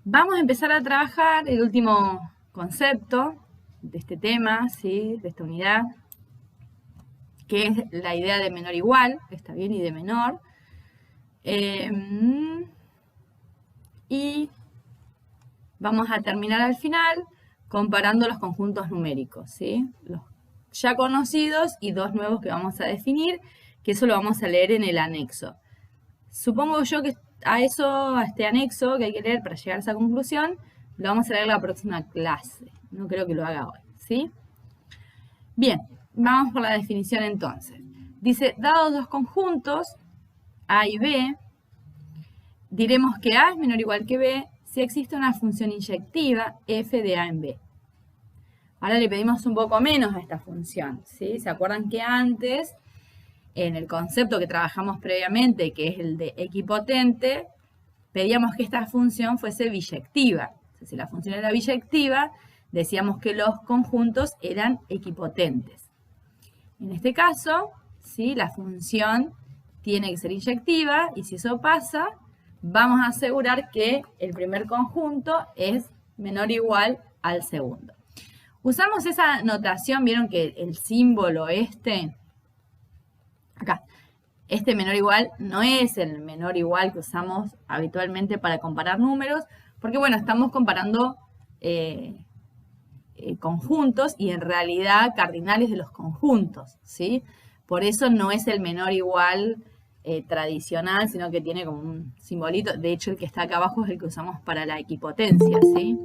Vamos a empezar a trabajar el último concepto de este tema, ¿sí? De esta unidad, que es la idea de menor igual, que está bien, y de menor. Y vamos a terminar al final comparando los conjuntos numéricos, ¿sí? Los ya conocidos y dos nuevos que vamos a definir, que eso lo vamos a leer en el anexo. Supongo yo que a este anexo que hay que leer para llegar a esa conclusión, lo vamos a leer la próxima clase. No creo que lo haga hoy, ¿sí? Bien, vamos por la definición entonces. Dice, dados dos conjuntos, A y B, diremos que A es menor o igual que B si existe una función inyectiva f de A en B. Ahora le pedimos un poco menos a esta función, ¿sí? ¿Se acuerdan que antes, en el concepto que trabajamos previamente, que es el de equipotente, pedíamos que esta función fuese biyectiva? O sea, si la función era biyectiva, decíamos que los conjuntos eran equipotentes. En este caso, ¿sí? La función tiene que ser inyectiva, y si eso pasa, vamos a asegurar que el primer conjunto es menor o igual al segundo. Usamos esa notación, vieron que el símbolo acá, este menor o igual no es el menor o igual que usamos habitualmente para comparar números, porque bueno, estamos comparando conjuntos y en realidad cardinales de los conjuntos, ¿sí? Por eso no es el menor o igual tradicional, sino que tiene como un simbolito. De hecho, el que está acá abajo es el que usamos para la equipotencia, ¿sí?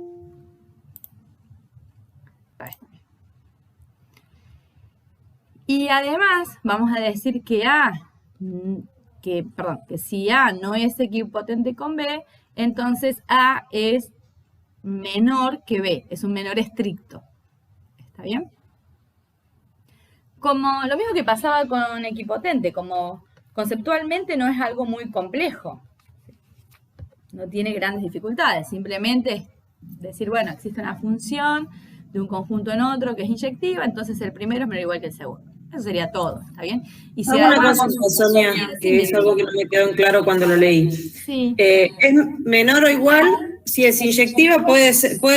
Y además vamos a decir que que si A no es equipotente con B, entonces A es menor que B, es un menor estricto. ¿Está bien? Como lo mismo que pasaba con equipotente, como conceptualmente no es algo muy complejo, no tiene grandes dificultades, simplemente es decir, bueno, existe una función de un conjunto en otro que es inyectiva, entonces el primero es menor o igual que el segundo. Eso sería todo, ¿está bien? Y si una cosa, Sonia, que es algo que no me quedó en claro cuando lo leí. Sí. Es menor o igual, si es inyectiva puede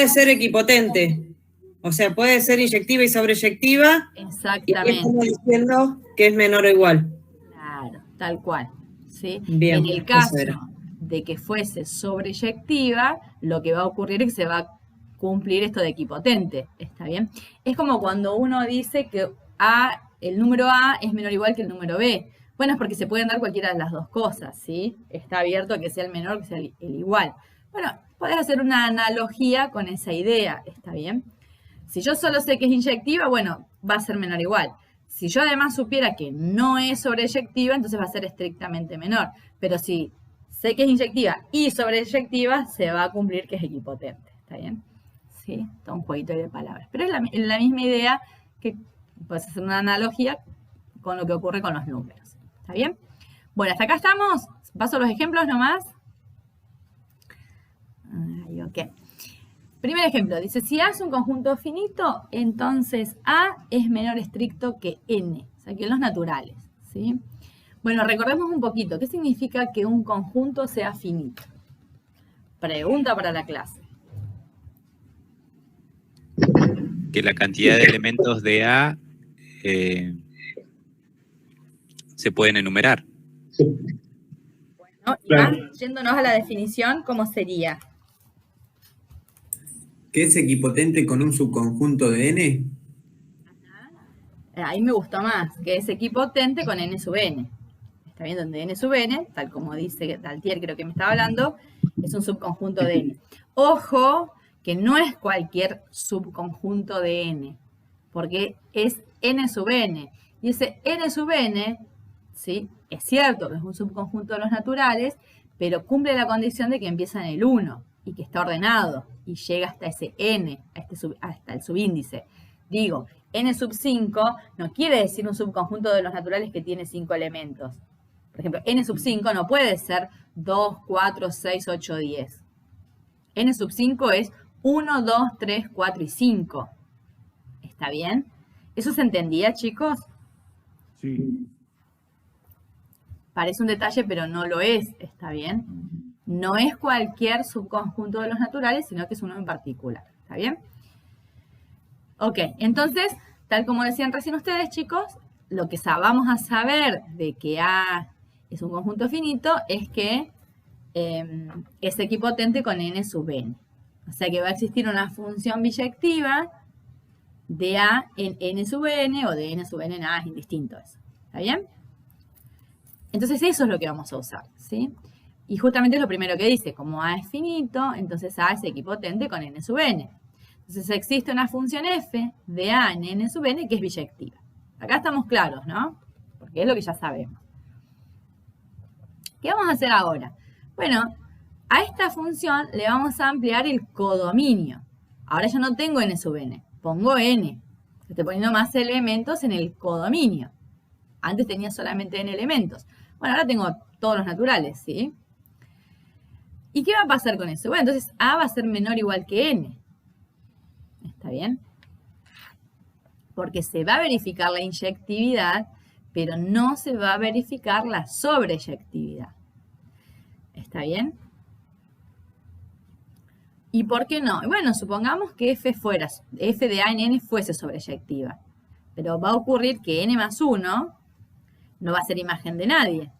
ser equipotente. O sea, puede ser inyectiva y sobreyectiva. Exactamente. Y estamos diciendo que es menor o igual. Claro, tal cual. ¿Sí? Bien, en el caso de que fuese sobreyectiva, lo que va a ocurrir es que se va a cumplir esto de equipotente. ¿Está bien? Es como cuando uno dice que el número A es menor o igual que el número B. Bueno, es porque se pueden dar cualquiera de las dos cosas, ¿sí? Está abierto a que sea el menor o que sea el igual. Bueno, podés hacer una analogía con esa idea, ¿está bien? Si yo solo sé que es inyectiva, bueno, va a ser menor o igual. Si yo además supiera que no es sobreyectiva, entonces va a ser estrictamente menor. Pero si sé que es inyectiva y sobreyectiva, se va a cumplir que es equipotente. ¿Está bien? Sí, está un jueguito de palabras. Pero es la misma idea que puedes hacer una analogía con lo que ocurre con los números. ¿Está bien? Bueno, hasta acá estamos. Paso los ejemplos nomás. Ahí, ok. Primer ejemplo, dice, si A es un conjunto finito, entonces A es menor estricto que N, o sea, que los naturales, ¿sí? Bueno, recordemos un poquito, ¿qué significa que un conjunto sea finito? Pregunta para la clase. Que la cantidad de elementos de A se pueden enumerar. Bueno, y más yéndonos a la definición, ¿cómo sería? ¿Qué es equipotente con un subconjunto de N? Ahí me gustó más, que es equipotente con N sub N. ¿Está bien? Donde N sub N, tal como dice Daltier, creo que me estaba hablando, es un subconjunto de N. Ojo, que no es cualquier subconjunto de N, porque es N sub N. Y ese N sub N, ¿sí? Es cierto que es un subconjunto de los naturales, pero cumple la condición de que empieza en el 1 y que está ordenado y llega hasta ese N, hasta el subíndice. Digo, N sub 5 no quiere decir un subconjunto de los naturales que tiene 5 elementos. Por ejemplo, N sub 5 no puede ser 2, 4, 6, 8, 10. N sub 5 es 1, 2, 3, 4 y 5. ¿Está bien? ¿Eso se entendía, chicos? Sí. Parece un detalle, pero no lo es. ¿Está bien? No es cualquier subconjunto de los naturales, sino que es uno en particular. ¿Está bien? Ok, entonces, tal como decían recién ustedes, chicos, lo que vamos a saber de que A es un conjunto finito es que es equipotente con n sub n. O sea que va a existir una función biyectiva de A en n sub n o de n sub n en A, es indistinto eso. ¿Está bien? Entonces eso es lo que vamos a usar, ¿sí? Y justamente es lo primero que dice, como A es finito, entonces A es equipotente con n sub n. Entonces existe una función f de A en n sub n que es biyectiva. Acá estamos claros, ¿no? Porque es lo que ya sabemos. ¿Qué vamos a hacer ahora? Bueno, a esta función le vamos a ampliar el codominio. Ahora yo no tengo n sub n, pongo n. Estoy poniendo más elementos en el codominio. Antes tenía solamente n elementos. Bueno, ahora tengo todos los naturales, ¿sí? ¿Y qué va a pasar con eso? Bueno, entonces A va a ser menor o igual que n. ¿Está bien? Porque se va a verificar la inyectividad, pero no se va a verificar la sobreyectividad. ¿Está bien? ¿Y por qué no? Bueno, supongamos que f de A en n fuese sobreyectiva. Pero va a ocurrir que n más 1 no va a ser imagen de nadie.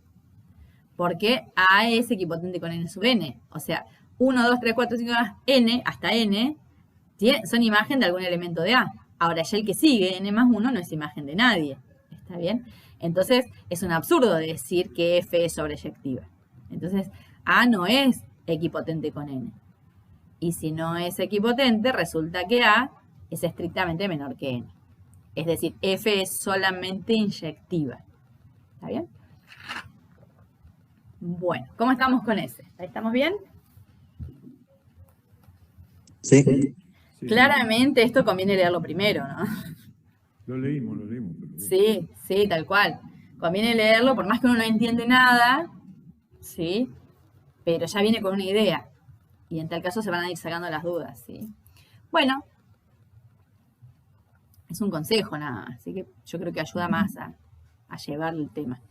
Porque A es equipotente con n sub n. O sea, 1, 2, 3, 4, 5, n, hasta n, son imagen de algún elemento de A. Ahora, ya el que sigue, n más 1, no es imagen de nadie. ¿Está bien? Entonces, es un absurdo decir que f es sobreyectiva. Entonces, A no es equipotente con n. Y si no es equipotente, resulta que A es estrictamente menor que n. Es decir, f es solamente inyectiva. ¿Está bien? Bueno, ¿cómo estamos con ese? ¿Estamos bien? Sí. Claramente esto conviene leerlo primero, ¿no? Lo leímos. Pero Sí, sí, tal cual. Conviene leerlo, por más que uno no entiende nada, ¿sí? Pero ya viene con una idea. Y en tal caso se van a ir sacando las dudas, ¿sí? Bueno, es un consejo nada más, así que yo creo que ayuda más a llevar el tema.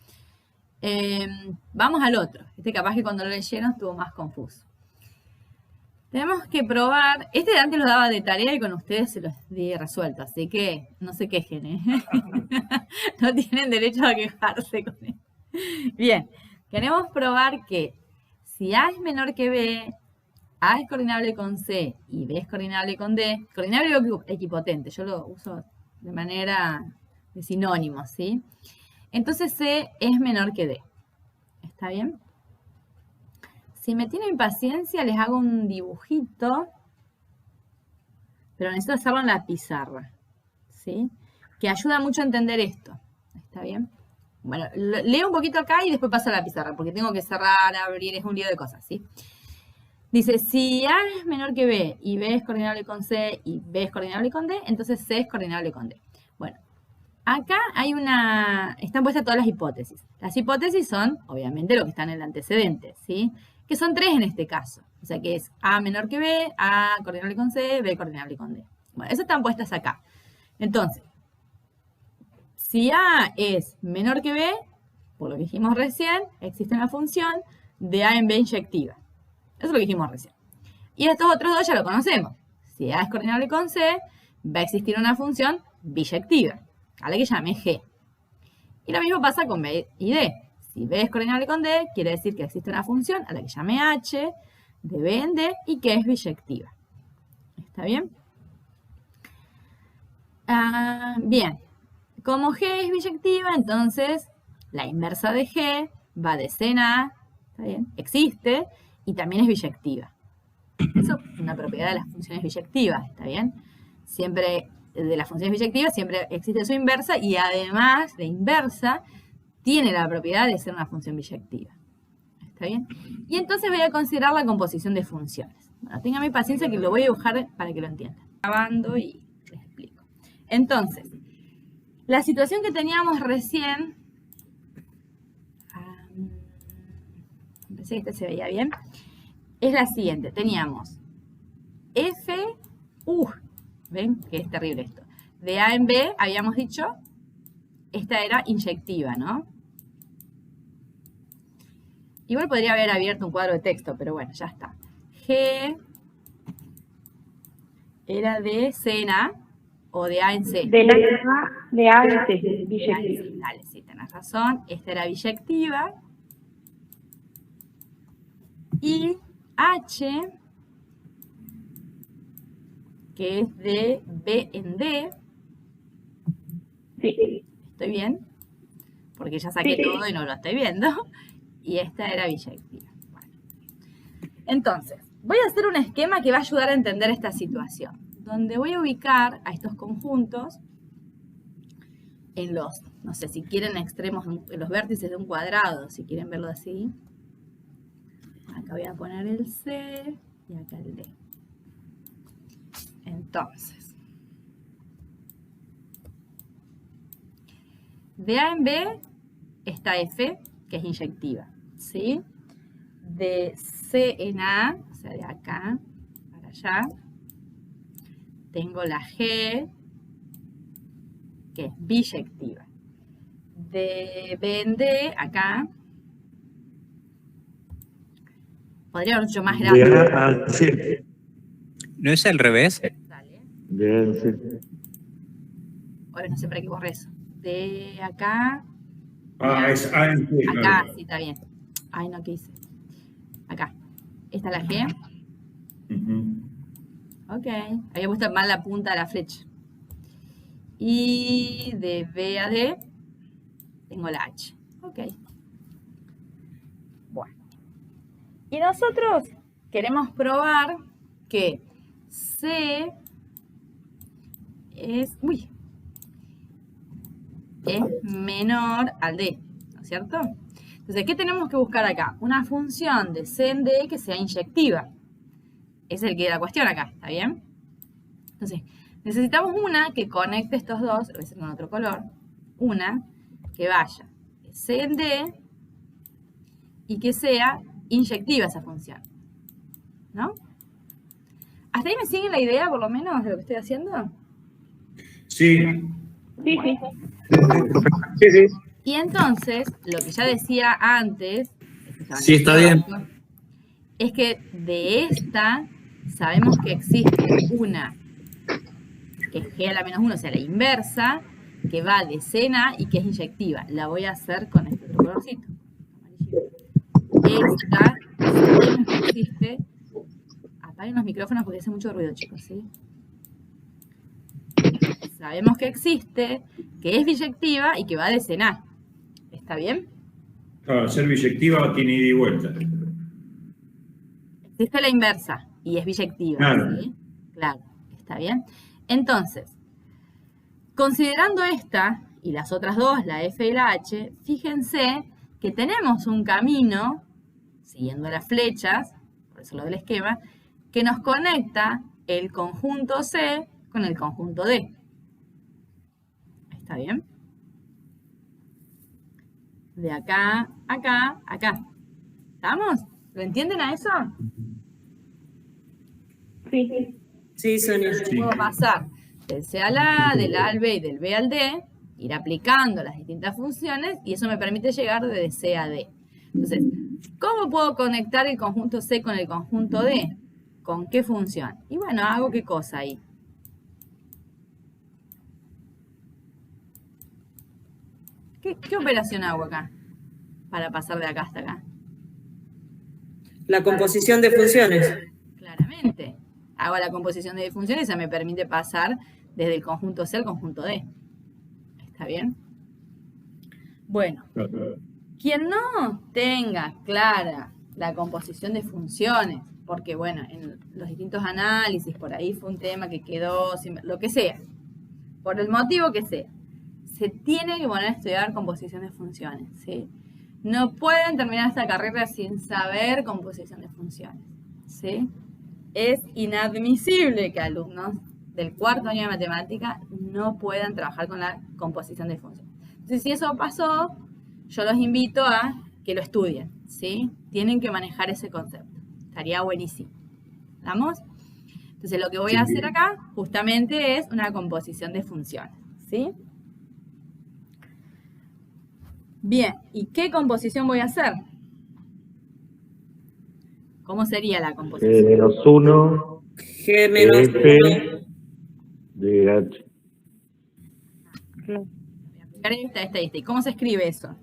Vamos al otro. Este capaz que cuando lo leyeron estuvo más confuso. Tenemos que probar, este de antes lo daba de tarea y con ustedes se los di resuelto, así que no se quejen, ¿eh? No tienen derecho a quejarse con él. Bien, queremos probar que si A es menor que B, A es coordinable con C y B es coordinable con D, coordinable o equipotente, yo lo uso de manera de sinónimo, ¿sí? Entonces C es menor que D. ¿Está bien? Si me tienen paciencia, les hago un dibujito, pero necesito hacerlo en la pizarra, ¿sí? Que ayuda mucho a entender esto. ¿Está bien? Bueno, leo un poquito acá y después paso a la pizarra, porque tengo que cerrar, abrir, es un lío de cosas, ¿sí? Dice, si A es menor que B y B es coordinable con C y B es coordinable con D, entonces C es coordinable con D. Bueno, acá hay están puestas todas las hipótesis. Las hipótesis son, obviamente, lo que está en el antecedente, ¿sí? Que son 3 en este caso. O sea que es A menor que B, A coordinable con C, B coordinable con D. Bueno, esas están puestas acá. Entonces, si A es menor que B, por lo que dijimos recién, existe una función de A en B inyectiva. Eso es lo que dijimos recién. Y estos otros dos ya lo conocemos. Si A es coordinable con C, va a existir una función biyectiva, a la que llame G. Y lo mismo pasa con B y D. Si B es coordinable con D, quiere decir que existe una función a la que llame H, de B en D, y que es biyectiva. ¿Está bien? Bien. Como G es biyectiva, entonces la inversa de G va de C en A, ¿está bien? Existe, y también es biyectiva. Eso es una propiedad de las funciones biyectivas, ¿está bien? Siempre, de las funciones biyectivas, siempre existe su inversa, y además, la inversa tiene la propiedad de ser una función biyectiva. ¿Está bien? Y entonces voy a considerar la composición de funciones. Bueno, tengan mi paciencia que lo voy a dibujar para que lo entiendan. Grabando y les explico. Entonces, la situación que teníamos recién, pensé que este se veía bien, es la siguiente. Teníamos F, ven que es terrible esto. De A en B, habíamos dicho, esta era inyectiva, ¿no? Igual podría haber abierto un cuadro de texto, pero bueno, ya está. G era de C en A o de A en C. De A en C, De A en biyectiva. C. Dale, sí, tenés razón. Esta era biyectiva. Y H, que es de B en D. Sí. ¿Estoy bien? Porque ya saqué Sí. todo y no lo estoy viendo. Y esta era biyectiva. Bueno. Entonces, voy a hacer un esquema que va a ayudar a entender esta situación. Donde voy a ubicar a estos conjuntos en los, no sé, si quieren extremos, en los vértices de un cuadrado, si quieren verlo así. Acá voy a poner el C y acá el D. Entonces, de A en B está F, que es inyectiva, ¿sí? De C en A, o sea, de acá para allá, tengo la G, que es biyectiva. De B en D, acá, podría haber hecho más De grande. A a C. ¿No es al revés? Dale. De A a C. Ahora no sé para qué borré eso. De acá, Es A en C, acá, claro. sí, está bien. Ay, no, ¿qué hice? Acá. Esta es la G. Ujú. Ok. Había puesto mal la punta de la flecha. Y de B a D tengo la H. Ok. Bueno. Y nosotros queremos probar que C es menor al D, ¿no es cierto? Entonces, ¿qué tenemos que buscar acá? Una función de C en D que sea inyectiva. Es el que da la cuestión acá, ¿está bien? Entonces, necesitamos una que conecte estos dos, lo voy a hacer con otro color, una que vaya de C en D y que sea inyectiva esa función, ¿no? ¿Hasta ahí me siguen la idea, por lo menos, de lo que estoy haciendo? Sí. Sí, sí. Sí, sí. Y entonces, lo que ya decía antes, Sí, está bien. es que de esta sabemos que existe una que es G a la menos 1, o sea, la inversa, que va de C en A y que es inyectiva. La voy a hacer con este otro colorcito. Esta, sabemos que existe. Apaguen los micrófonos porque hace mucho ruido, chicos, ¿sí? Sabemos que existe, que es biyectiva y que va de C en A. ¿Está bien? Claro, ser biyectiva tiene ida y vuelta. Existe la inversa y es biyectiva. Claro. ¿Sí? Claro, está bien. Entonces, considerando esta y las otras dos, la F y la H, fíjense que tenemos un camino, siguiendo las flechas, por eso lo del esquema, que nos conecta el conjunto C con el conjunto D. ¿Está bien? De acá, acá, acá. ¿Estamos? ¿Lo entienden a eso? Sí. Sí, Sonia. Puedo pasar del C al A, del A al B y del B al D, ir aplicando las distintas funciones y eso me permite llegar de C a D. Entonces, ¿cómo puedo conectar el conjunto C con el conjunto D? ¿Con qué función? Y bueno, hago qué cosa ahí. ¿Qué operación hago acá? Para pasar de acá hasta acá. La composición de funciones. Claramente. Hago la composición de funciones y eso me permite pasar desde el conjunto C al conjunto D. ¿Está bien? Bueno, quien no tenga clara la composición de funciones, porque bueno, en los distintos análisis, por ahí fue un tema que quedó, lo que sea, por el motivo que sea, se tiene que poner a estudiar composición de funciones, ¿sí? No pueden terminar esta carrera sin saber composición de funciones, ¿sí? Es inadmisible que alumnos del cuarto año de matemática no puedan trabajar con la composición de funciones. Entonces, si eso pasó, yo los invito a que lo estudien, ¿sí? Tienen que manejar ese concepto. Estaría buenísimo. ¿Vamos? Entonces, lo que voy a hacer acá justamente es una composición de funciones, ¿sí? Bien, ¿y qué composición voy a hacer? ¿Cómo sería la G composición? menos 1 G menos F 1. de H. Esta. ¿Y cómo se escribe eso?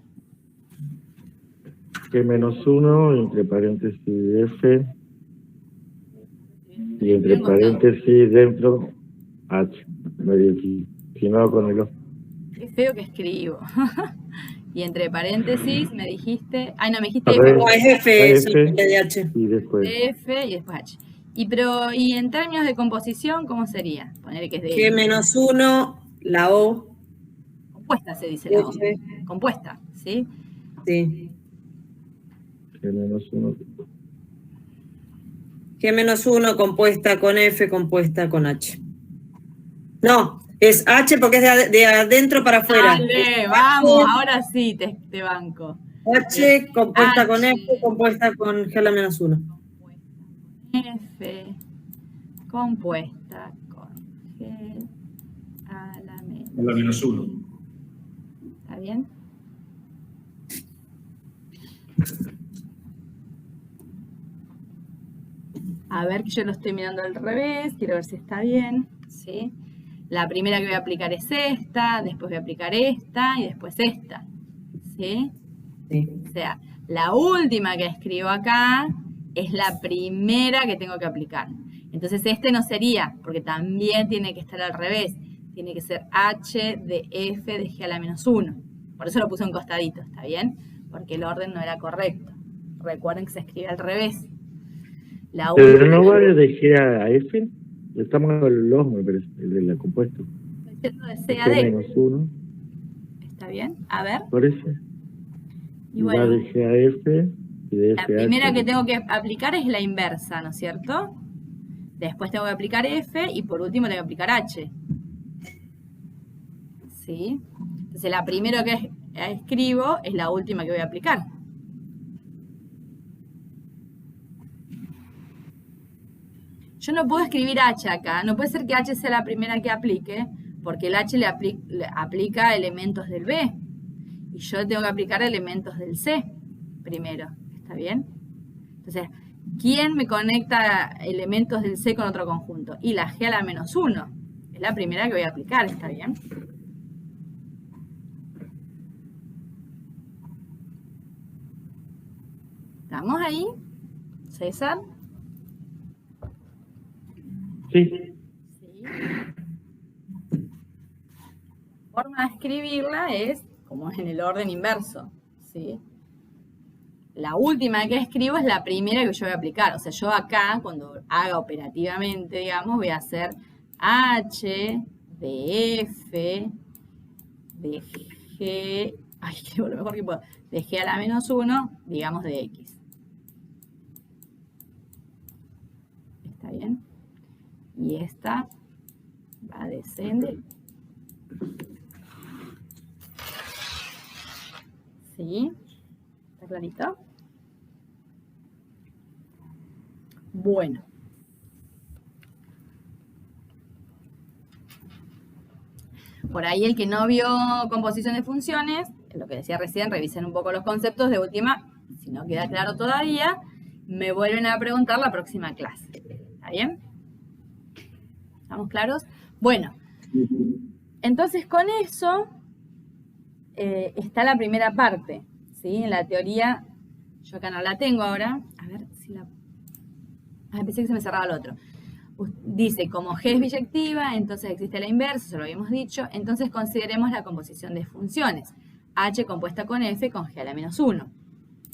G menos 1 entre paréntesis F y entre paréntesis dentro H. Modificado con el O. Qué feo que escribo. Y entre paréntesis me dijiste... Ay, no, me dijiste Al F. revés. No, es F, sí, F de H. y después F y después H. Y en términos de composición, ¿cómo sería? Poner que es de G menos 1, la O. compuesta, se dice la O. F. Compuesta, ¿sí? Sí. G menos 1. G menos 1 compuesta con F, compuesta con H. No, es H porque es de adentro para afuera. Dale, vamos, ahora sí te banco. H compuesta con H. F, compuesta con G a la menos 1. F compuesta con G a la menos. A la menos 1. ¿Está bien? A ver, que yo lo estoy mirando al revés, quiero ver si está bien, ¿sí? La primera que voy a aplicar es esta, después voy a aplicar esta y después esta, ¿sí? Sí. O sea, la última que escribo acá es la primera que tengo que aplicar. Entonces este no sería, porque también tiene que estar al revés. Tiene que ser H de F de G a la menos 1. Por eso lo puse en costadito, ¿está bien? Porque el orden no era correcto. Recuerden que se escribe al revés. La Pero última- no vale de G a F. Estamos en el OS, me parece, el de la compuesta. Estoy diciendo de C a G D. menos 1, ¿Está bien? A ver. parece. Y Y va bueno, de G a F y de la F a primera H. que tengo que aplicar es la inversa, ¿no es cierto? Después tengo que aplicar F y por último tengo que aplicar H. ¿Sí? Entonces la primera que escribo es la última que voy a aplicar. Yo no puedo escribir H acá, no puede ser que H sea la primera que aplique, porque el H le aplica elementos del B. Y yo tengo que aplicar elementos del C primero, ¿está bien? Entonces, ¿quién me conecta elementos del C con otro conjunto? Y la G a la menos 1. Es la primera que voy a aplicar, ¿está bien? ¿Estamos ahí? ¿César? Sí, Sí. La forma de escribirla es como en el orden inverso, ¿sí? La última que escribo es la primera que yo voy a aplicar. O sea, yo acá, cuando haga operativamente, digamos, voy a hacer H de F de G, ay, escribo lo mejor que puedo, de G a la menos 1, digamos de X. ¿Está bien? Y esta va a descender. ¿Sí? ¿Está clarito? Bueno. Por ahí el que no vio composición de funciones, lo que decía recién, revisen un poco los conceptos de última. Si no queda claro todavía, me vuelven a preguntar la próxima clase. ¿Está bien? ¿Estamos claros? Bueno, entonces con eso está la primera parte, ¿sí? En la teoría, yo acá no la tengo ahora. A ver si la... Ah, pensé que se me cerraba el otro. Dice, como G es biyectiva, entonces existe la inversa, eso lo habíamos dicho. Entonces consideremos la composición de funciones. H compuesta con F con G a la menos 1.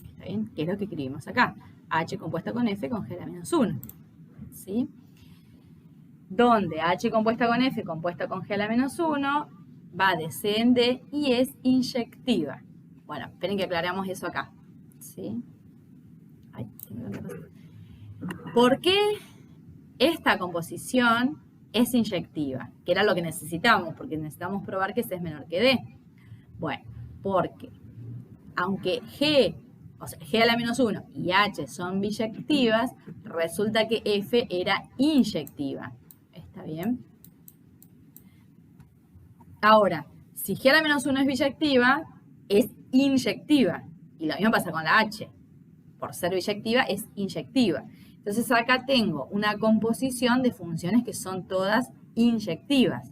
¿Está bien? Que es lo que escribimos acá. H compuesta con F con G a la menos 1. ¿Sí? Donde H compuesta con F compuesta con G a la menos 1 va de C en D y es inyectiva. Bueno, esperen que aclaramos eso acá. ¿Sí? Ay, ¿por qué esta composición es inyectiva? Que era lo que necesitamos, porque necesitamos probar que C es menor que D. Bueno, porque aunque G a la menos 1 y H son biyectivas, resulta que F era inyectiva. ¿Está bien? Ahora, si G a la menos 1 es biyectiva, es inyectiva. Y lo mismo pasa con la H. por ser biyectiva, es inyectiva. Entonces acá tengo una composición de funciones que son todas inyectivas.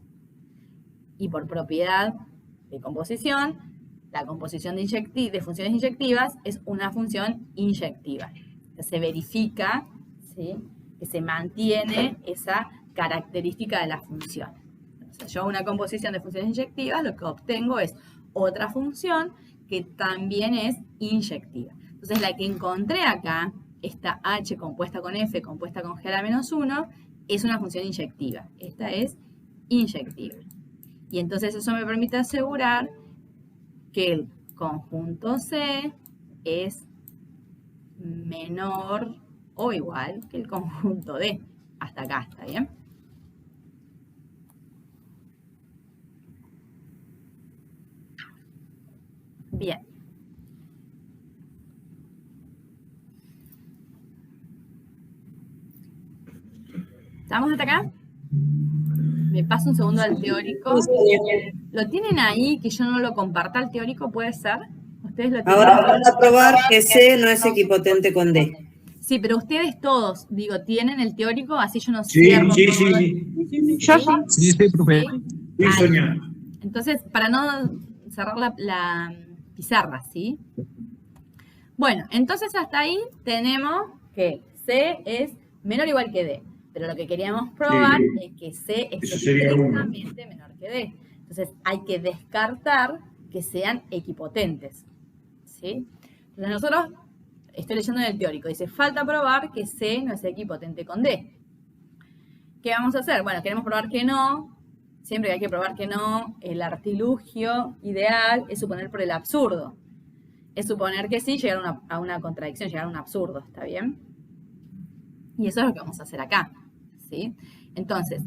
Y por propiedad de composición, la composición de funciones inyectivas es una función inyectiva. Entonces, se verifica, ¿sí?, que se mantiene esa característica de la función. Entonces, yo hago una composición de funciones inyectivas, lo que obtengo es otra función que también es inyectiva. Entonces, la que encontré acá, esta h compuesta con f compuesta con g a la menos 1, es una función inyectiva. Esta es inyectiva. Y entonces eso me permite asegurar que el conjunto C es menor o igual que el conjunto D. Hasta acá, ¿está bien? Bien. ¿Estamos hasta acá? Me paso un segundo al teórico. ¿Lo tienen ahí que yo no lo comparta al teórico? ¿Puede ser? ¿Ustedes lo tienen? Ahora vamos a probar que C no es equipotente con D. Sí, pero ustedes todos, digo, ¿tienen el teórico? Así yo no Sí, cierro sí, todo. sí. Yo sí. Sí, profe. Sí, Sonia. Entonces, para no cerrar la pizarra, ¿sí? Bueno, entonces hasta ahí tenemos que C es menor o igual que D. Pero lo que queríamos probar Sí. es que C es Eso sería uno. exactamente menor que D. Entonces, hay que descartar que sean equipotentes, ¿sí? Entonces, nosotros, estoy leyendo en el teórico, dice, falta probar que C no es equipotente con D. ¿Qué vamos a hacer? Bueno, queremos probar que no. Siempre que hay que probar que no, el artilugio ideal es suponer por el absurdo. Es suponer que sí, llegar a una contradicción, llegar a un absurdo, ¿está bien? Y eso es lo que vamos a hacer acá, ¿sí? Entonces,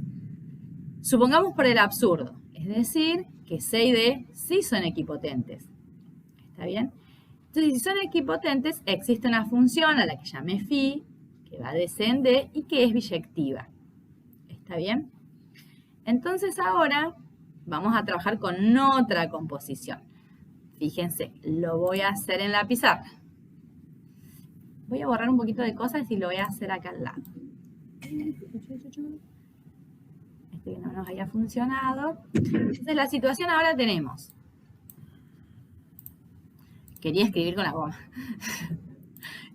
supongamos por el absurdo, es decir, que C y D sí son equipotentes, ¿está bien? Entonces, si son equipotentes, existe una función a la que llamé phi, que va de C en D y que es biyectiva, ¿está bien? Entonces ahora vamos a trabajar con otra composición. Fíjense, lo voy a hacer en la pizarra. Voy a borrar un poquito de cosas y lo voy a hacer acá al lado. Este que no nos haya funcionado. Entonces la situación ahora tenemos. Quería escribir con la goma.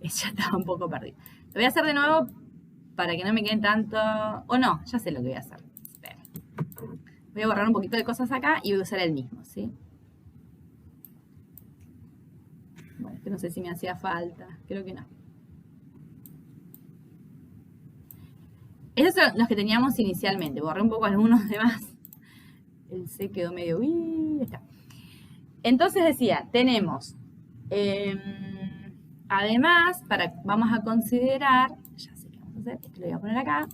Ya estaba un poco perdido. Lo voy a hacer de nuevo para que no me queden tanto... O no, ya sé lo que voy a hacer. Espera. Voy a borrar un poquito de cosas acá y voy a usar el mismo, ¿sí? Bueno, que no sé si me hacía falta. Creo que no. Esos son los que teníamos inicialmente. Borré un poco algunos demás. El C quedó medio... Uy, está. Entonces decía, tenemos... además, vamos a considerar... Ya sé qué vamos a hacer. Esto lo voy a poner acá.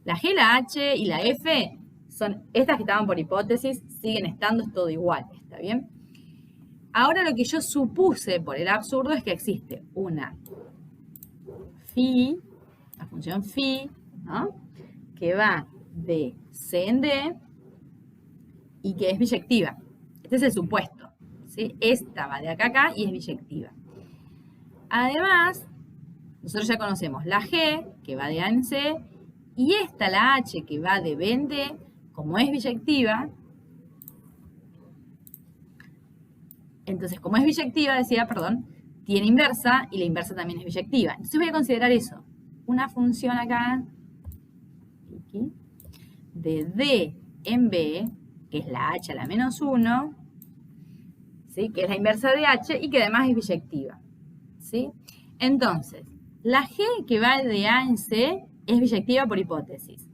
La G, la H y la F son estas que estaban por hipótesis. Siguen estando, es todo igual. ¿Está bien? Ahora lo que yo supuse por el absurdo es que existe una phi, la función phi, ¿no?, que va de C en D y que es biyectiva. Este es el supuesto, ¿sí? Esta va de acá a acá y es biyectiva. Además, nosotros ya conocemos la G, que va de A en C, y esta, la H, que va de B en D, como es biyectiva. Entonces, como es biyectiva, tiene inversa y la inversa también es biyectiva. Entonces voy a considerar eso. Una función acá, aquí, de D en B, que es la H a la menos 1, ¿sí?, que es la inversa de H y que además es biyectiva, ¿sí? Entonces, la G que va de A en C es biyectiva por hipótesis.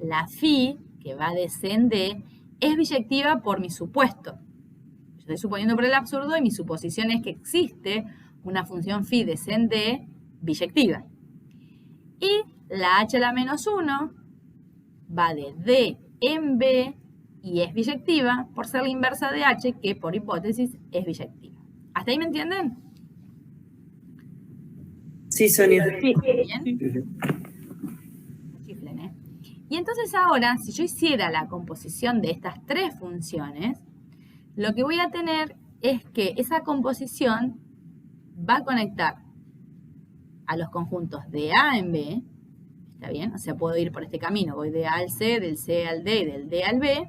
La phi, que va de C en D, es biyectiva por mi supuesto. Estoy suponiendo por el absurdo y mi suposición es que existe una función phi de C en D biyectiva. Y la H a la menos 1 va de D en B y es biyectiva por ser la inversa de H, que por hipótesis es biyectiva. ¿Hasta ahí me entienden? Sí, Sonia. Sí. ¿Bien? Chiflen, ¿eh? Y entonces ahora, si yo hiciera la composición de estas tres funciones, lo que voy a tener es que esa composición va a conectar a los conjuntos de A en B, ¿está bien? O sea, puedo ir por este camino, voy de A al C, del C al D, del D al B,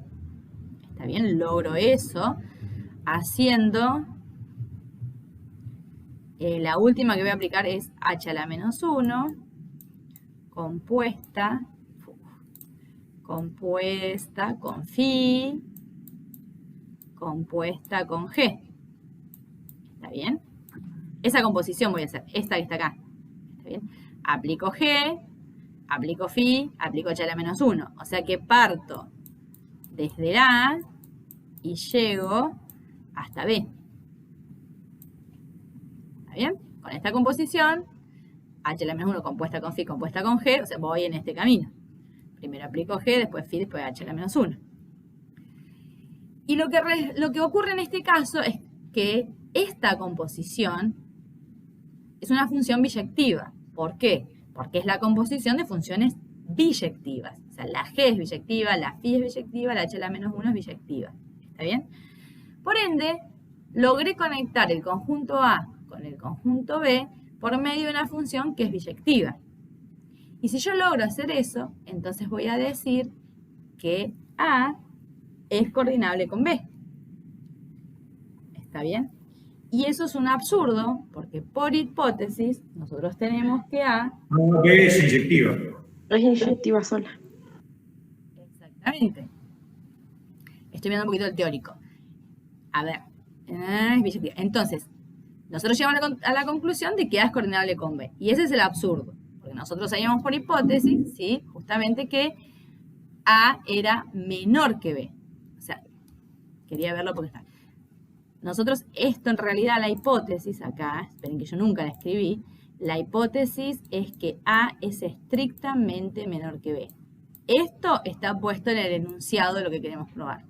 ¿está bien? Logro eso haciendo, la última que voy a aplicar es H a la menos 1, compuesta con Phi, compuesta con G. ¿Está bien? Esa composición voy a hacer, esta que está acá. ¿Está bien? Aplico G, aplico Phi, aplico H a la menos 1. O sea que parto desde el A y llego hasta B. ¿Está bien? Con esta composición, H a la menos 1 compuesta con Phi, compuesta con G, o sea, voy en este camino. Primero aplico G, después Phi, después H a la menos 1. Y lo que ocurre en este caso es que esta composición es una función biyectiva. ¿Por qué? Porque es la composición de funciones biyectivas. O sea, la G es biyectiva, la Phi es biyectiva, la H a la menos 1 es biyectiva. ¿Está bien? Por ende, logré conectar el conjunto A con el conjunto B por medio de una función que es biyectiva. Y si yo logro hacer eso, entonces voy a decir que A es coordinable con B. ¿Está bien? Y eso es un absurdo, porque por hipótesis, nosotros tenemos que A... No, que es inyectiva. Es inyectiva sola. Exactamente. Estoy viendo un poquito el teórico. A ver, es biyectiva. Entonces, nosotros llegamos a la conclusión de que A es coordinable con B. Y ese es el absurdo. Porque nosotros sabíamos por hipótesis, ¿sí? Justamente que A era menor que B. O sea, quería verlo porque está. Nosotros, esto en realidad, la hipótesis acá, esperen que yo nunca la escribí, la hipótesis es que A es estrictamente menor que B. Esto está puesto en el enunciado de lo que queremos probar.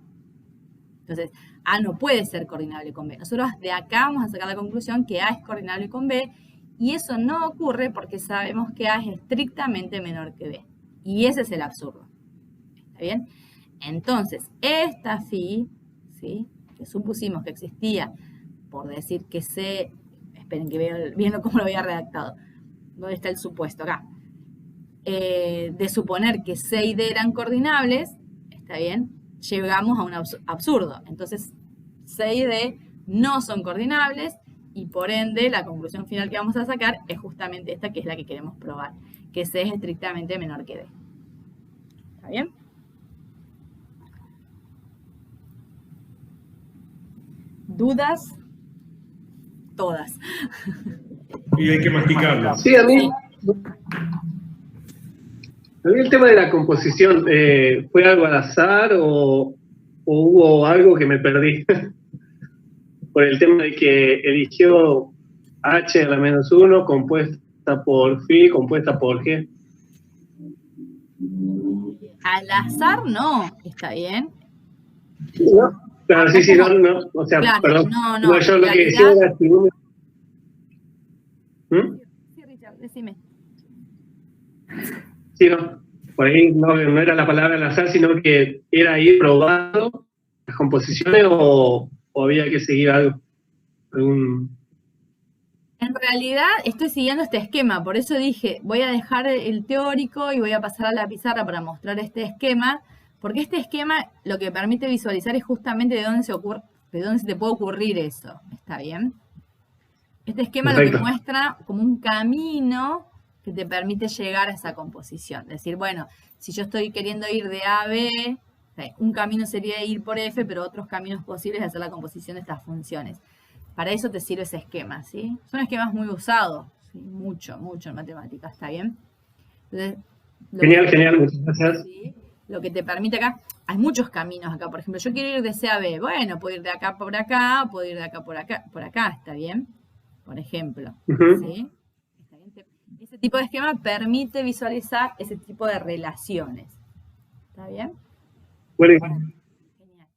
Entonces, A no puede ser coordinable con B. Nosotros de acá vamos a sacar la conclusión que A es coordinable con B, y eso no ocurre porque sabemos que A es estrictamente menor que B. Y ese es el absurdo. ¿Está bien? Entonces, esta Phi, ¿sí?, que supusimos que existía, por decir que C, esperen que viendo cómo lo había redactado. ¿Dónde está el supuesto? Acá. De suponer que C y D eran coordinables, ¿está bien? Llegamos a un absurdo. Entonces, C y D no son coordinables y por ende la conclusión final que vamos a sacar es justamente esta, que es la que queremos probar, que C es estrictamente menor que D. ¿Está bien? ¿Dudas? Todas. Y hay que masticarlo. Sí, a mí el tema de la composición, ¿fue algo al azar o hubo algo que me perdí? Por el tema de que eligió H a la menos 1 compuesta por Phi, compuesta por G. Al azar no, ¿está bien? ¿No? Claro, sí, no, o sea, Claro, perdón. no, Yo en lo que decía realidad- era si uno... ¿Mm? Sí, Richard, decime. Sí, no. Por ahí no era la palabra al azar, sino que era ir probando las composiciones o había que seguir algún... En realidad estoy siguiendo este esquema, por eso dije, voy a dejar el teórico y voy a pasar a la pizarra para mostrar este esquema, porque este esquema lo que permite visualizar es justamente de dónde se te puede ocurrir eso, ¿está bien? Este esquema Perfecto. lo que muestra como un camino que te permite llegar a esa composición. Decir, bueno, si yo estoy queriendo ir de A a B, un camino sería ir por F, pero otros caminos posibles es hacer la composición de estas funciones. Para eso te sirve ese esquema, ¿sí? Son esquemas muy usados, ¿sí? Mucho en matemáticas, ¿está bien? Entonces, Genial, muchas gracias. ¿sí? Lo que te permite acá, hay muchos caminos acá. Por ejemplo, yo quiero ir de C a B. Bueno, puedo ir de acá por acá, puedo ir de acá, por acá, ¿está bien? Por ejemplo, Ujú. ¿sí? ¿Está bien? Ese tipo de esquema permite visualizar ese tipo de relaciones. ¿Está bien? Bueno, Genial.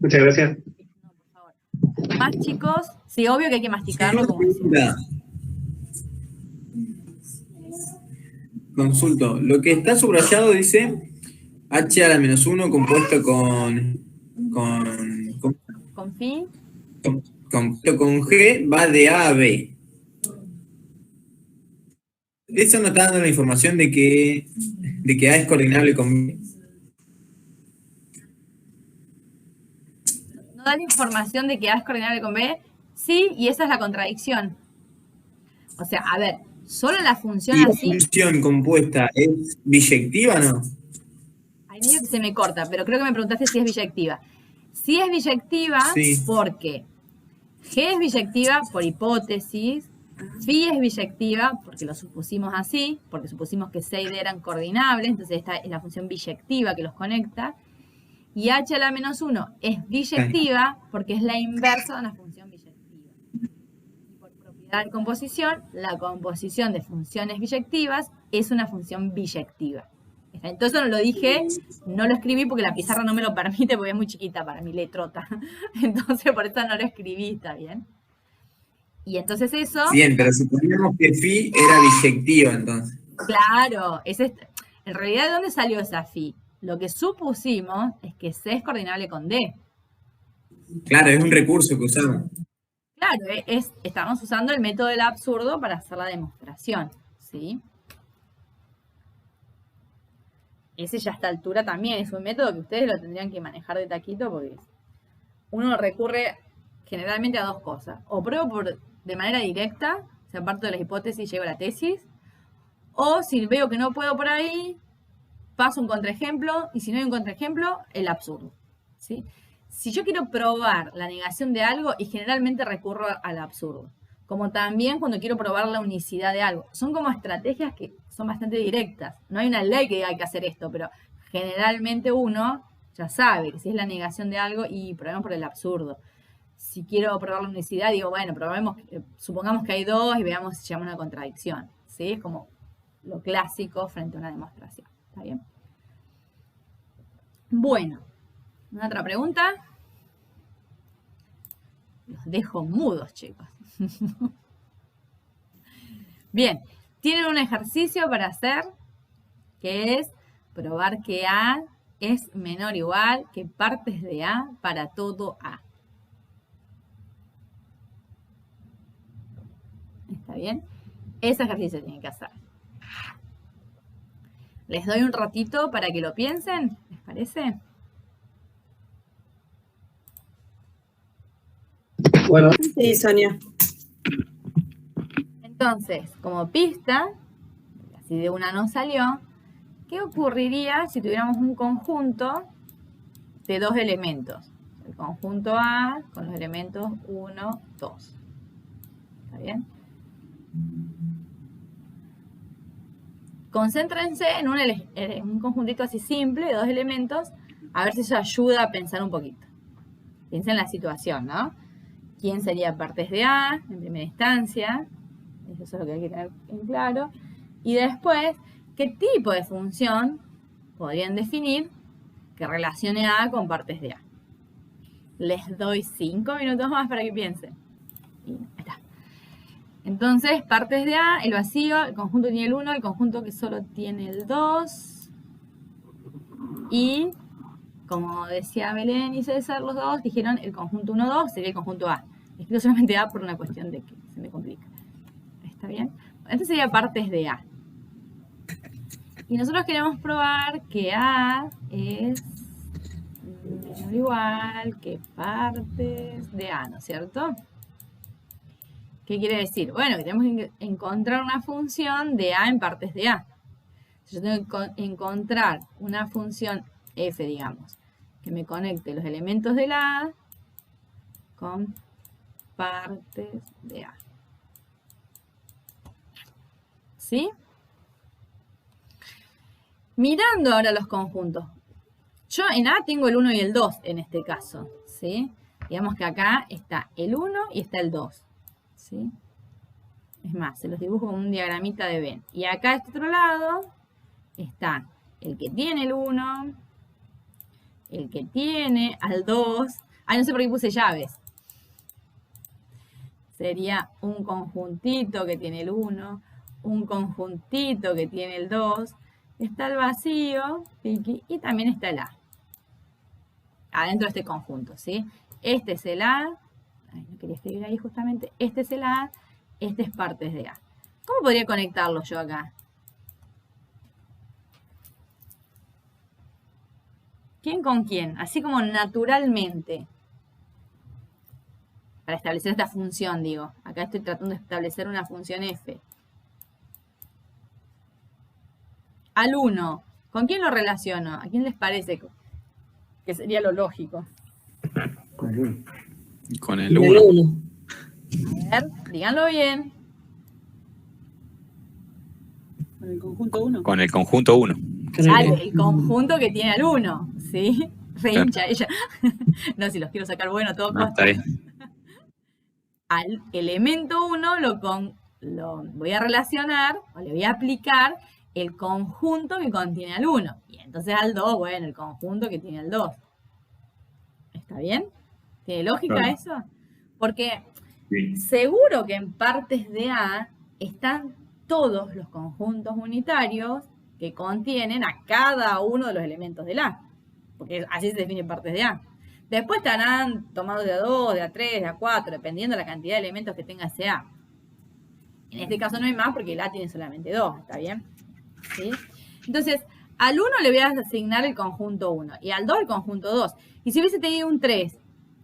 muchas gracias. No, por favor. Más chicos, sí, obvio que hay que masticarlo, como decía. Consulto. Lo que está subrayado dice H a la menos 1 compuesto con Con Phi, G va de A a B. eso no está dando la información de que A es coordinable con B. ¿No da la información de que A es coordinable con B? Sí, y esa es la contradicción. O sea, a ver, solo la función ¿Y la así... función compuesta es biyectiva o no? Ahí medio que se me corta, pero creo que me preguntaste si es biyectiva. Sí es biyectiva Sí. porque G es biyectiva por hipótesis, Phi es biyectiva porque lo supusimos así, porque supusimos que C y D eran coordinables, entonces esta es la función biyectiva que los conecta. Y H a la menos 1 es biyectiva porque es la inversa de una función biyectiva. Y por propiedad de composición, la composición de funciones biyectivas es una función biyectiva. Entonces no lo dije, no lo escribí porque la pizarra no me lo permite porque es muy chiquita para mi letrota. Entonces por eso no lo escribí, ¿está bien? Y entonces eso... Bien, pero suponíamos que phi era biyectiva entonces. Claro, en realidad ¿de dónde salió esa phi? Lo que supusimos es que C es coordinable con D. Claro, es un recurso que usamos. Claro, estamos usando el método del absurdo para hacer la demostración, ¿sí? Ese ya a esta altura también es un método que ustedes lo tendrían que manejar de taquito porque uno recurre generalmente a dos cosas. O pruebo de manera directa, o sea, parto de las hipótesis y llego a la tesis. O si veo que no puedo por ahí, paso un contraejemplo. Y si no hay un contraejemplo, el absurdo, ¿sí? Si yo quiero probar la negación de algo, y generalmente recurro al absurdo. Como también cuando quiero probar la unicidad de algo. Son como estrategias que son bastante directas. No hay una ley que diga hay que hacer esto, pero generalmente uno ya sabe que si es la negación de algo y probemos por el absurdo. Si quiero probar la unicidad, digo, bueno, supongamos que hay dos y veamos si llama una contradicción, ¿sí? Es como lo clásico frente a una demostración. ¿Está bien? Bueno, ¿una otra pregunta? Los dejo mudos, chicos. Bien, tienen un ejercicio para hacer que es probar que A es menor o igual que partes de A para todo A. ¿Está bien? Ese ejercicio tienen que hacer. Les doy un ratito para que lo piensen, ¿les parece? Bueno, Sí, Sonia. Entonces, como pista, así de una no salió, ¿qué ocurriría si tuviéramos un conjunto de dos elementos? El conjunto A con los elementos 1, 2. ¿Está bien? Concéntrense en un conjuntito así simple de dos elementos, a ver si eso ayuda a pensar un poquito. Piensen en la situación, ¿no? ¿Quién sería partes de A en primera instancia? Eso es lo que hay que tener en claro. Y después, ¿qué tipo de función podrían definir que relacione A con partes de A? Les doy 5 minutos más para que piensen. Y ahí está. Entonces, partes de A, el vacío, el conjunto tiene el 1, el conjunto que solo tiene el 2. Y, como decía Belén y César, los dos dijeron el conjunto 1, 2 sería el conjunto A. Escribo solamente A por una cuestión de que se me complica. ¿Está bien? Este sería partes de A. Y nosotros queremos probar que A es menor o igual que partes de A, ¿no es cierto? ¿Qué quiere decir? Bueno, que tenemos que encontrar una función de A en partes de A. Yo tengo que encontrar una función f, digamos, que me conecte los elementos de la A con partes de A. ¿Sí? Mirando ahora los conjuntos. Yo en A tengo el 1 y el 2 en este caso, ¿sí? Digamos que acá está el 1 y está el 2, ¿sí? Es más, se los dibujo como un diagramita de Venn. Y acá a este otro lado está el que tiene el 1, el que tiene al 2. Ay, no sé por qué puse llaves. Sería un conjuntito que tiene el 1, un conjuntito que tiene el 2. Está el vacío, y también está el A. Adentro de este conjunto, ¿sí? Este es el A. Ay, no quería escribir ahí justamente. Este es el A. Este es partes de A. ¿Cómo podría conectarlo yo acá? ¿Quién con quién? Así como naturalmente. Para establecer esta función, digo. Acá estoy tratando de establecer una función f. Al 1, ¿con quién lo relaciono? ¿A quién les parece que sería lo lógico? Con el El 1. 1. A ver, díganlo bien. Con el conjunto 1. Con el conjunto 1. El conjunto que tiene al 1, ¿sí? Re hincha ella. No, si los quiero sacar bueno, todo No, está bien. Al elemento 1 lo voy a relacionar, o le voy a aplicar el conjunto que contiene al 1. Y entonces al 2, bueno, el conjunto que tiene al 2. ¿Está bien? ¿Tiene lógica Claro. eso? Porque Sí. seguro que en partes de A están todos los conjuntos unitarios que contienen a cada uno de los elementos del A. Porque así se definen partes de A. Después estarán tomados de A2, de A3, de A4, dependiendo de la cantidad de elementos que tenga ese A. En este caso no hay más porque el A tiene solamente 2, ¿está bien? ¿Sí? Entonces, al 1 le voy a asignar el conjunto 1 y al 2 el conjunto 2. Y si hubiese tenido un 3,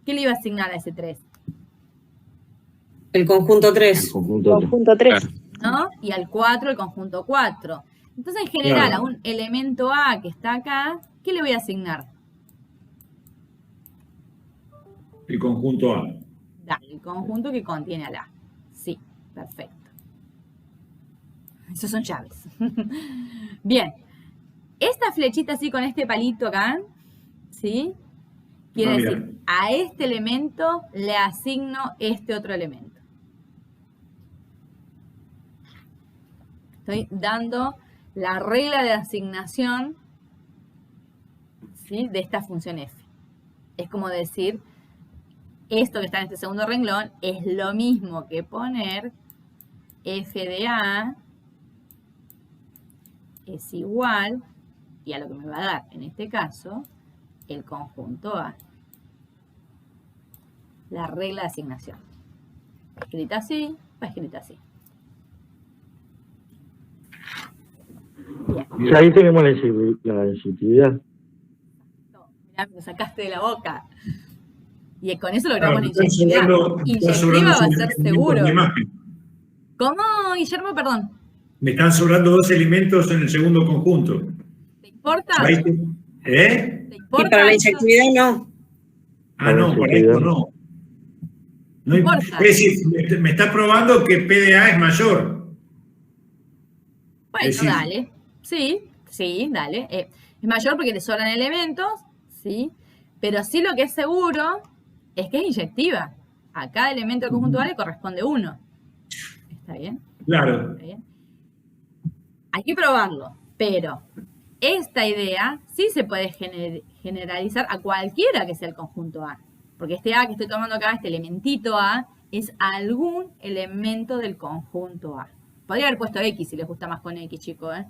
¿qué le iba a asignar a ese 3? El conjunto El 3. conjunto Conjunto 3. Claro. ¿No? Y al 4 el conjunto 4. Entonces, en general, Claro. a un elemento A que está acá, ¿qué le voy a asignar? El conjunto A. Dale, el conjunto que contiene al A. Sí, perfecto. Esos son llaves. Bien. Esta flechita así con este palito acá, ¿sí? Quiere Ah, mira. decir, a este elemento le asigno este otro elemento. Estoy dando la regla de asignación, ¿sí?, de esta función f. Es como decir, esto que está en este segundo renglón es lo mismo que poner f de a es igual, y a lo que me va a dar en este caso, el conjunto A. La regla de asignación. Escrita así, va escrita así. Bien. Y ahí tenemos la inyectividad. Mirá, me sacaste de la boca. Y con eso logramos Claro, la está inyectividad. sobrando Inyectiva va a ser elementos seguro. de imagen. ¿Cómo, Guillermo? Perdón. Me están sobrando 2 elementos en el segundo conjunto. ¿Te importa? Ahí te- ¿Eh? ¿Te Y importa para la eso? inyectividad no. Ah, no, para esto no. No Importa. es decir, me está probando que PDA es mayor. Bueno, Es decir- dale. Sí, dale. Es mayor porque te sobran elementos, ¿sí? Pero sí lo que es seguro es que es inyectiva. A cada elemento del conjunto A le corresponde 1. ¿Está bien? Claro. ¿Está bien? Hay que probarlo, pero esta idea sí se puede generalizar a cualquiera que sea el conjunto A. Porque este A que estoy tomando acá, este elementito A, es algún elemento del conjunto A. Podría haber puesto X si les gusta más con X, chicos, ¿eh?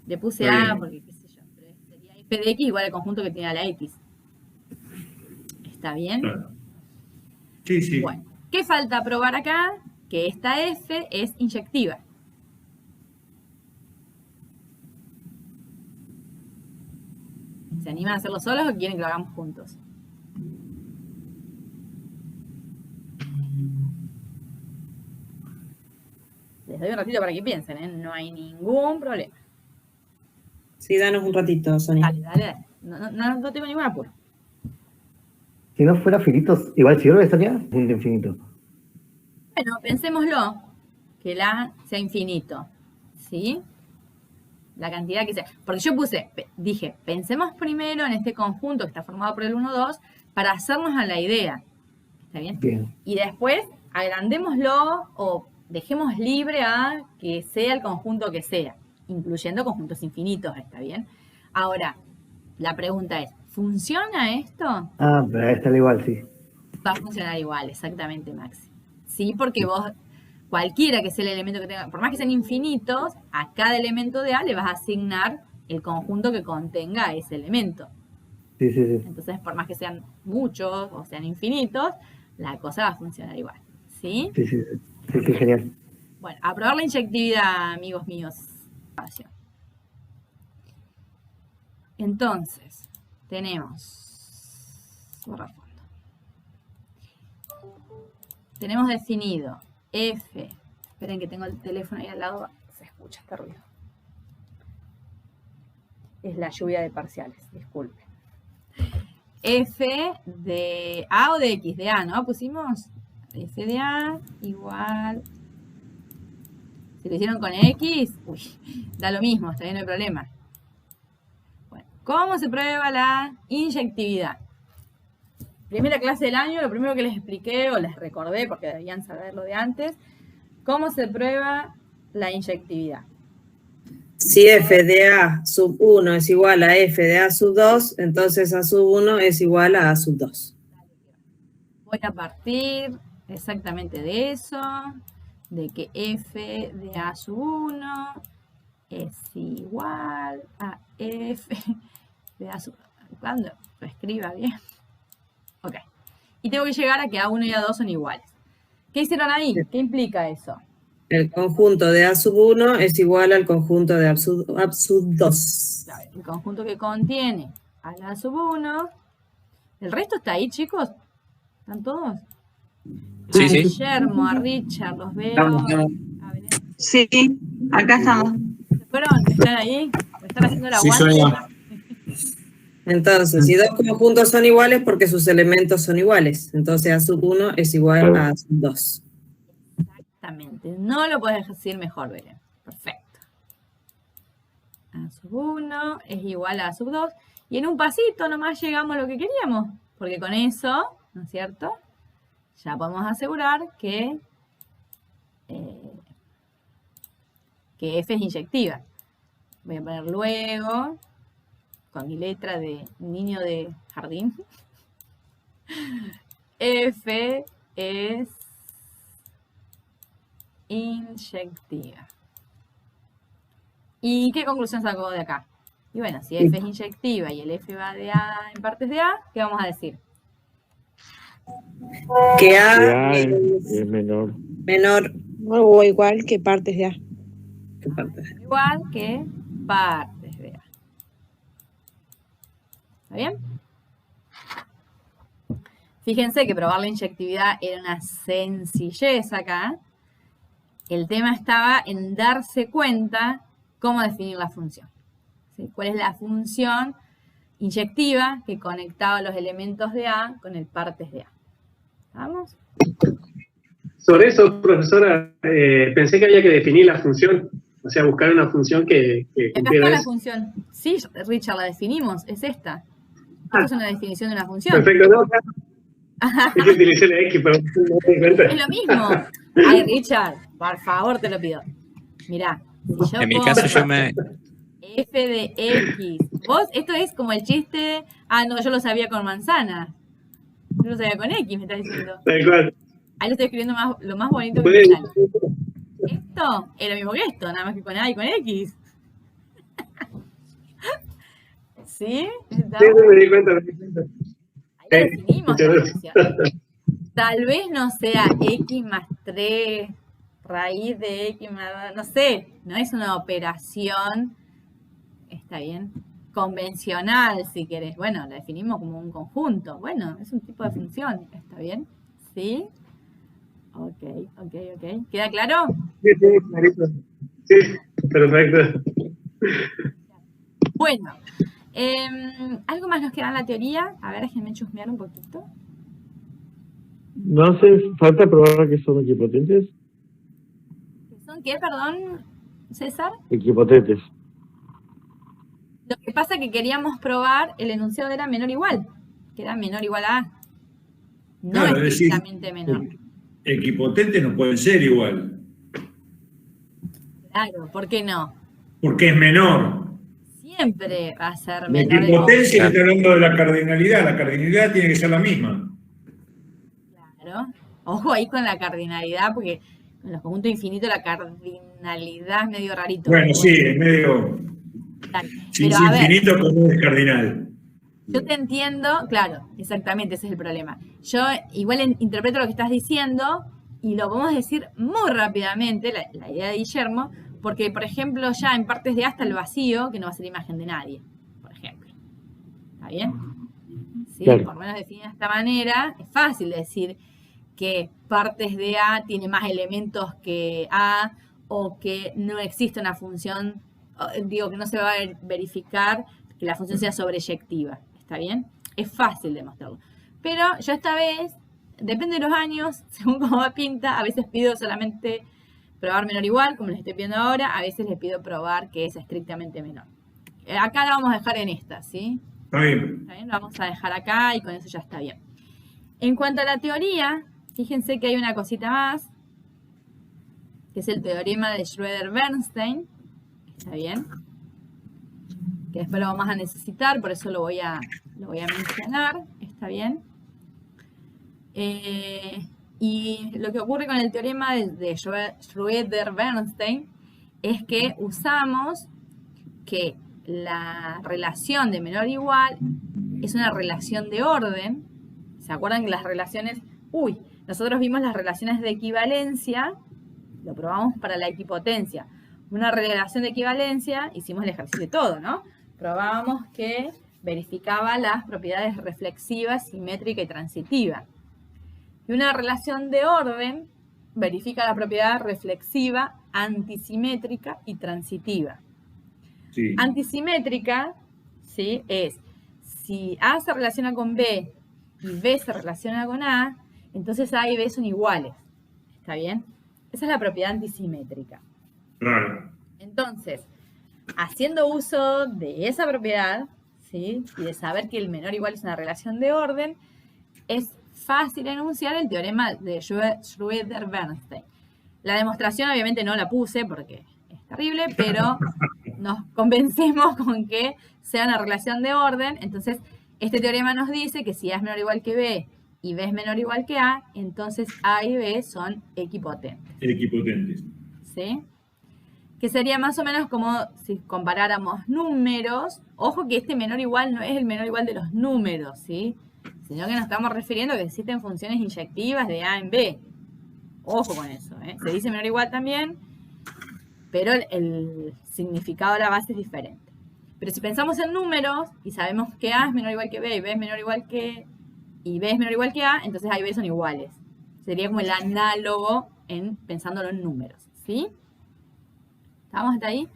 Le puse Está A bien. porque qué sé yo, pero sería f de X igual al conjunto que tiene a la X. ¿Está bien? Claro. Sí, sí. Bueno, ¿qué falta probar acá? Que esta F es inyectiva. ¿Se animan a hacerlo solos o quieren que lo hagamos juntos? Les doy un ratito para que piensen, ¿eh? No hay ningún problema. Sí, danos un ratito, Sonia. Dale. No tengo ningún apuro. Si no fuera finitos, igual si yo lo estaría punto infinito. Bueno, pensémoslo, que la sea infinito, ¿sí? La cantidad que sea. Porque yo dije, pensemos primero en este conjunto que está formado por el 1, 2, para hacernos a la idea. ¿Está bien? Bien. Y después agrandémoslo o dejemos libre a que sea el conjunto que sea, incluyendo conjuntos infinitos, ¿está bien? Ahora, la pregunta es, ¿funciona esto? Ah, pero está igual, sí. Va a funcionar igual, exactamente, Maxi. Sí, porque vos, cualquiera que sea el elemento que tenga, por más que sean infinitos, a cada elemento de A le vas a asignar el conjunto que contenga ese elemento. Sí, sí, sí. Entonces, por más que sean muchos o sean infinitos, la cosa va a funcionar igual. ¿Sí? Sí, sí, sí, sí, genial. Bueno, a probar la inyectividad, amigos míos. Entonces, tenemos... borrar fondo. Tenemos definido F. Esperen que tengo el teléfono ahí al lado. Se escucha este ruido. Es la lluvia de parciales, disculpen. F de A o de X, de A, ¿no? Pusimos F de A igual... Si lo hicieron con X, uy, da lo mismo, está bien, no hay problema. Bueno, ¿cómo se prueba la inyectividad? Primera clase del año, lo primero que les expliqué o les recordé, porque debían saberlo de antes, ¿cómo se prueba la inyectividad? Si F de A sub 1 es igual a F de A sub 2, entonces A sub 1 es igual a A sub 2. Voy a partir exactamente de eso, de que F de A sub 1 es igual a F de A sub 2. Cuando lo escriba bien. Ok. Y tengo que llegar a que A1 y A2 son iguales. ¿Qué hicieron ahí? ¿Qué implica eso? El conjunto de A sub 1 es igual al conjunto de A sub 2. El conjunto que contiene a la A sub 1. ¿El resto está ahí, chicos? ¿Están todos? Sí, a sí. Guillermo, a Richard, los veo. Estamos. A Belén. Sí, acá estamos. ¿Se fueron? ¿Están ahí? ¿Están haciendo la Sí, aguante? Sonia. Entonces, si dos conjuntos son iguales, porque sus elementos son iguales. Entonces A sub 1 es igual a A sub 2. Exactamente. No lo puedes decir mejor, Belén. Perfecto. A sub 1 es igual a A sub 2. Y en un pasito nomás llegamos a lo que queríamos. Porque con eso, ¿no es cierto? Ya podemos asegurar que F es inyectiva. Voy a poner luego, con mi letra de niño de jardín, F es inyectiva. ¿Y qué conclusión saco de acá? Y bueno, si F es inyectiva y el F va de A en partes de A, ¿qué vamos a decir? Que A Ya es es menor. menor O igual que partes de A. que parte de A. Igual que partes de A. ¿Está bien? Fíjense que probar la inyectividad era una sencillez acá. El tema estaba en darse cuenta cómo definir la función. ¿Sí? ¿Cuál es la función inyectiva que conectaba los elementos de A con el partes de A? ¿Vamos? Sobre eso, profesora, pensé que había que definir la función, o sea, buscar una función que Acá cumpliera está la eso. función. Sí, Richard, la definimos. Es esta. Esta es una definición de una función. Perfecto, no, es que utilicé la X, pero no me di cuenta. Es lo mismo. Ay, Richard, por favor, te lo pido. Mirá, si yo En mi pongo caso yo me... F de X. Vos, esto es como el chiste. Ah, no, yo lo sabía con manzana. Yo lo sabía con X, me estás diciendo. Tal cual. Ahí lo estoy escribiendo lo más bonito que Puede- me sale. Esto es lo mismo que esto, nada más que con A y con X. ¿Sí? ¿Está? Sí, me di cuenta, me di cuenta. Ahí lo definimos Muchas la gracias. función. Tal vez no sea X más 3 raíz de X más... No sé, no es una operación, está bien, convencional si querés. Bueno, la definimos como un conjunto. Bueno, es un tipo de función, ¿está bien? ¿Sí? Ok. ¿Queda claro? Sí, sí, clarito. Sí, perfecto. Bueno, ¿algo más nos queda en la teoría? A ver, déjenme chusmear un poquito. ¿No hace falta probar que son equipotentes? ¿Son qué, perdón, César? Equipotentes. Lo que pasa es que queríamos probar el enunciado era menor o igual, que era menor o igual a A. No Claro, es decir, estrictamente menor. equipotentes no pueden ser igual, Claro, ¿por qué no? porque es menor. Siempre va a ser La menor. equipotencia está hablando de la cardinalidad tiene que ser la misma. Claro. Ojo ahí con la cardinalidad, porque en los conjuntos infinitos la cardinalidad es medio rarito. Bueno, sí, es medio... Dale. Si es Pero a ver, infinito, ¿cómo es cardinal? yo te entiendo, claro, exactamente, ese es el problema. Yo igual interpreto lo que estás diciendo Y lo podemos decir muy rápidamente, la idea de Guillermo, porque, por ejemplo, ya en partes de A está el vacío, que no va a ser imagen de nadie, por ejemplo. ¿Está bien? ¿Sí? Claro. Por lo menos definida de esta manera, es fácil decir que partes de A tiene más elementos que A, o que no existe una función, digo, que no se va a verificar que la función sea sobreyectiva. ¿Está bien? Es fácil demostrarlo. Pero yo esta vez, depende de los años, según cómo va pinta, a veces pido solamente probar menor o igual, como les estoy pidiendo ahora, a veces les pido probar que es estrictamente menor. Acá la vamos a dejar en esta, ¿sí? Está bien. ¿Está bien? Lo vamos a dejar acá y con eso ya está bien. En cuanto a la teoría, fíjense que hay una cosita más, que es el teorema de Schroeder-Bernstein. ¿Está bien? Que después lo vamos a necesitar, por eso lo voy a mencionar. ¿Está bien? Y lo que ocurre con el teorema de Schroeder-Bernstein es que usamos que la relación de menor o igual es una relación de orden. ¿Se acuerdan que las relaciones... nosotros vimos las relaciones de equivalencia, lo probamos para la equipotencia. Una relación de equivalencia, hicimos el ejercicio de todo, ¿no? Probábamos que verificaba las propiedades reflexiva, simétrica y transitiva. Y una relación de orden verifica la propiedad reflexiva, antisimétrica y transitiva. Sí. Antisimétrica, ¿sí? Es si A se relaciona con B y B se relaciona con A, entonces A y B son iguales. ¿Está bien? Esa es la propiedad antisimétrica. Claro. Entonces, haciendo uso de esa propiedad, ¿sí? Y de saber que el menor o igual es una relación de orden, es fácil enunciar el teorema de Schroeder-Bernstein. La demostración obviamente no la puse porque es terrible, pero nos convencemos con que sea una relación de orden. Entonces, este teorema nos dice que si A es menor o igual que B y B es menor o igual que A, entonces A y B son equipotentes. Equipotentes. ¿Sí? Que sería más o menos como si comparáramos números. Ojo que este menor o igual no es el menor o igual de los números, ¿sí? Sino que nos estamos refiriendo a que existen funciones inyectivas de A en B. Ojo con eso, ¿eh? Se dice menor o igual también, pero el significado de la base es diferente. Pero si pensamos en números y sabemos que A es menor o igual que B y B es menor o igual que... y B es menor o igual que A, entonces A y B son iguales. Sería como el análogo pensándolo en números, ¿sí? ¿Estamos hasta ahí?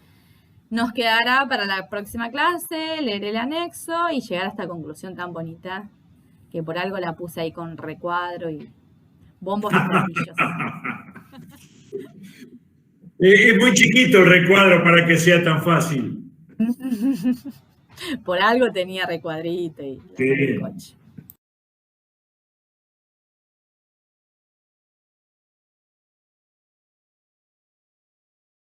Nos quedará para la próxima clase leer el anexo y llegar a esta conclusión tan bonita que por algo la puse ahí con recuadro y bombos y platillos. Es muy chiquito el recuadro para que sea tan fácil. Por algo tenía recuadrito y Sí. el coche.